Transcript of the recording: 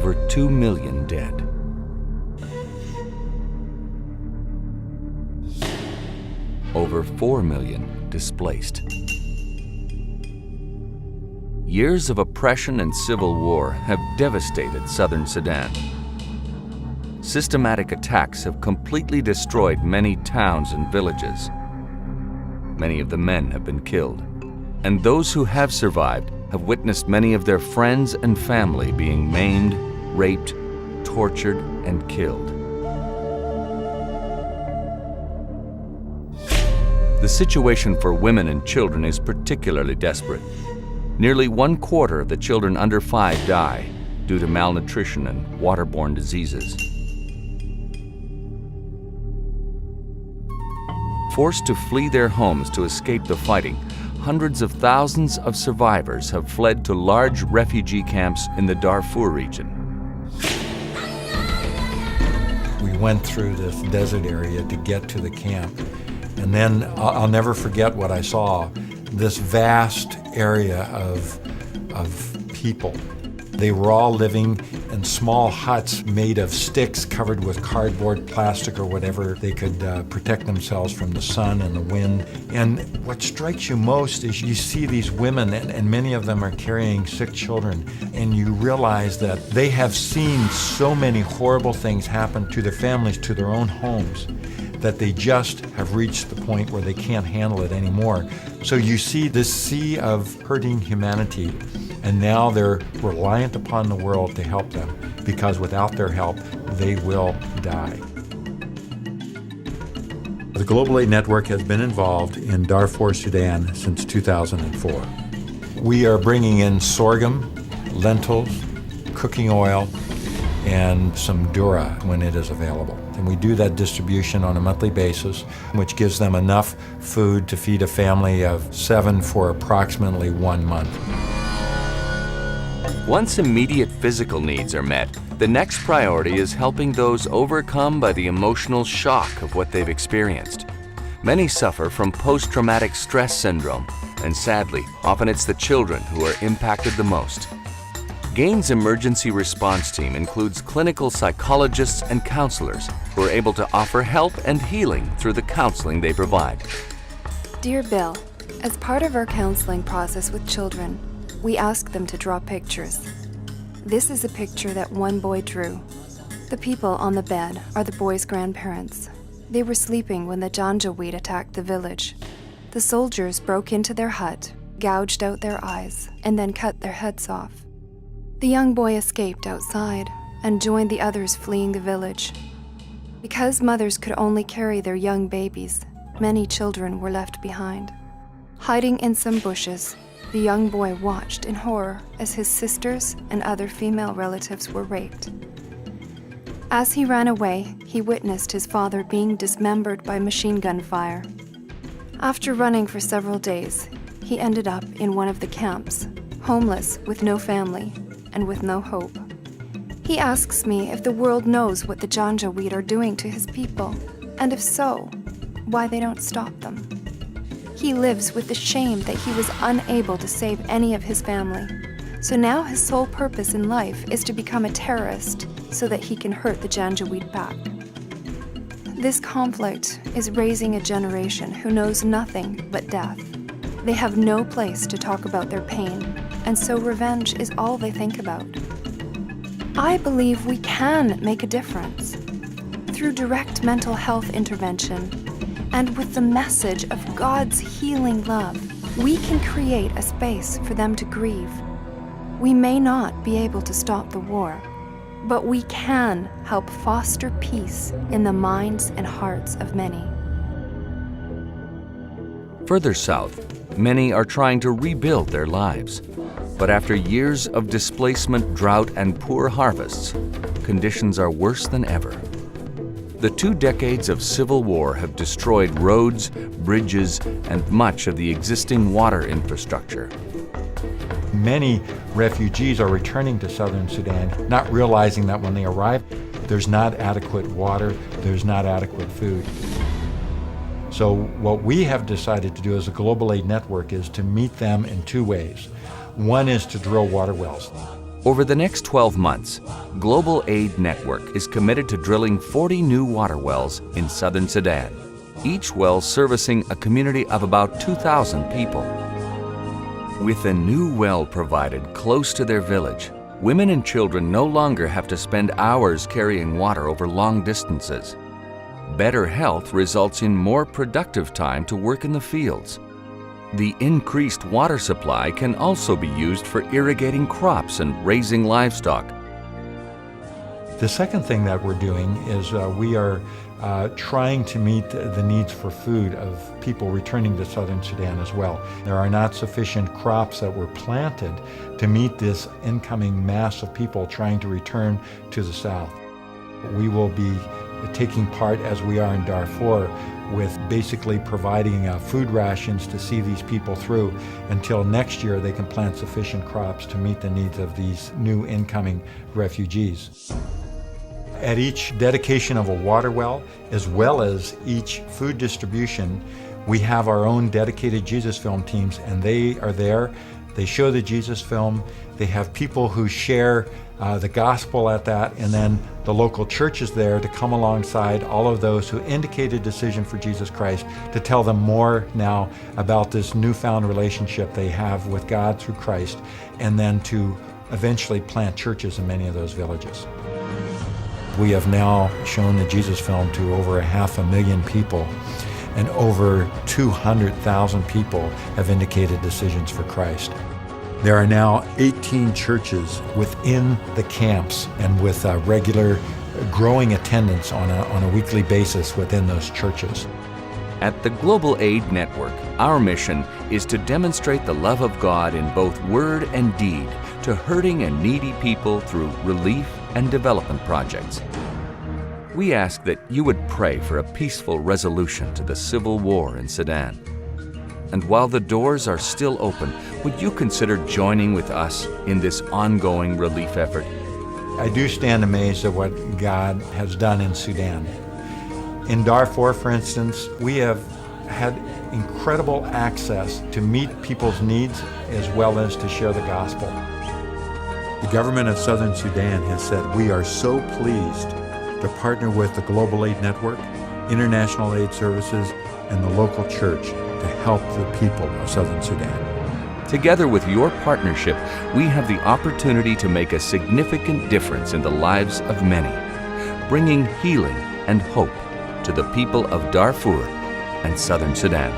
over 2 million dead. Over 4 million displaced. Years of oppression and civil war have devastated southern Sudan. Systematic attacks have completely destroyed many towns and villages. Many of the men have been killed, and those who have survived have witnessed many of their friends and family being maimed, raped, tortured, and killed. The situation for women and children is particularly desperate. Nearly 1/4 of the children under 5 die due to malnutrition and waterborne diseases. Forced to flee their homes to escape the fighting, hundreds of thousands of survivors have fled to large refugee camps in the Darfur region. We went through this desert area to get to the camp, and then I'll never forget what I saw. This vast area of people. They were all living in small huts made of sticks covered with cardboard, plastic, or whatever they could protect themselves from the sun and the wind. And what strikes you most is you see these women, and many of them are carrying sick children, and you realize that they have seen so many horrible things happen to their families, to their own homes, that they just have reached the point where they can't handle it anymore. So you see this sea of hurting humanity, and now they're reliant upon the world to help them, because without their help, they will die. The Global Aid Network has been involved in Darfur, Sudan since 2004. We are bringing in sorghum, lentils, cooking oil, and some dura when it is available. And we do that distribution on a monthly basis, which gives them enough food to feed a family of 7 for approximately 1 month. Once immediate physical needs are met, the next priority is helping those overcome by the emotional shock of what they've experienced. Many suffer from post-traumatic stress syndrome, and sadly, often it's the children who are impacted the most. GAIN's emergency response team includes clinical psychologists and counselors who are able to offer help and healing through the counseling they provide. Dear Bill, as part of our counseling process with children, we ask them to draw pictures. This is a picture that one boy drew. The people on the bed are the boy's grandparents. They were sleeping when the Janjaweed attacked the village. The soldiers broke into their hut, gouged out their eyes, and then cut their heads off. The young boy escaped outside and joined the others fleeing the village. Because mothers could only carry their young babies, many children were left behind. Hiding in some bushes, the young boy watched in horror as his sisters and other female relatives were raped. As he ran away, he witnessed his father being dismembered by machine gun fire. After running for several days, he ended up in one of the camps, homeless with no family and with no hope. He asks me if the world knows what the Janjaweed are doing to his people, and if so, why they don't stop them. He lives with the shame that he was unable to save any of his family. So now his sole purpose in life is to become a terrorist so that he can hurt the Janjaweed back. This conflict is raising a generation who knows nothing but death. They have no place to talk about their pain, and so revenge is all they think about. I believe we can make a difference. Through direct mental health intervention, and with the message of God's healing love, we can create a space for them to grieve. We may not be able to stop the war, but we can help foster peace in the minds and hearts of many. Further south, many are trying to rebuild their lives. But after years of displacement, drought, and poor harvests, conditions are worse than ever. The 2 decades of civil war have destroyed roads, bridges, and much of the existing water infrastructure. Many refugees are returning to southern Sudan, not realizing that when they arrive, there's not adequate water, there's not adequate food. So what we have decided to do as a Global Aid Network is to meet them in 2 ways. One is to drill water wells. Over the next 12 months, Global Aid Network is committed to drilling 40 new water wells in southern Sudan, each well servicing a community of about 2,000 people. With a new well provided close to their village, women and children no longer have to spend hours carrying water over long distances. Better health results in more productive time to work in the fields. The increased water supply can also be used for irrigating crops and raising livestock. The second thing that we're doing is we are trying to meet the needs for food of people returning to southern Sudan as well. There are not sufficient crops that were planted to meet this incoming mass of people trying to return to the south. We will be taking part, as we are in Darfur, with basically providing food rations to see these people through until next year they can plant sufficient crops to meet the needs of these new incoming refugees. At each dedication of a water well, as well as each food distribution, we have our own dedicated Jesus film teams, and they are there. They show the Jesus film. They have people who share the gospel at that, and then the local church is there to come alongside all of those who indicate a decision for Jesus Christ, to tell them more now about this newfound relationship they have with God through Christ, and then to eventually plant churches in many of those villages. We have now shown the Jesus film to over 500,000 people, and over 200,000 people have indicated decisions for Christ. There are now 18 churches within the camps, and with regular growing attendance on a weekly basis within those churches. At the Global Aid Network, our mission is to demonstrate the love of God in both word and deed to hurting and needy people through relief and development projects. We ask that you would pray for a peaceful resolution to the civil war in Sudan. And while the doors are still open, would you consider joining with us in this ongoing relief effort? I do stand amazed at what God has done in Sudan. In Darfur, for instance, we have had incredible access to meet people's needs as well as to share the gospel. The government of Southern Sudan has said, we are so pleased to partner with the Global Aid Network, International Aid Services, and the local church to help the people of Southern Sudan. Together with your partnership, we have the opportunity to make a significant difference in the lives of many, bringing healing and hope to the people of Darfur and Southern Sudan.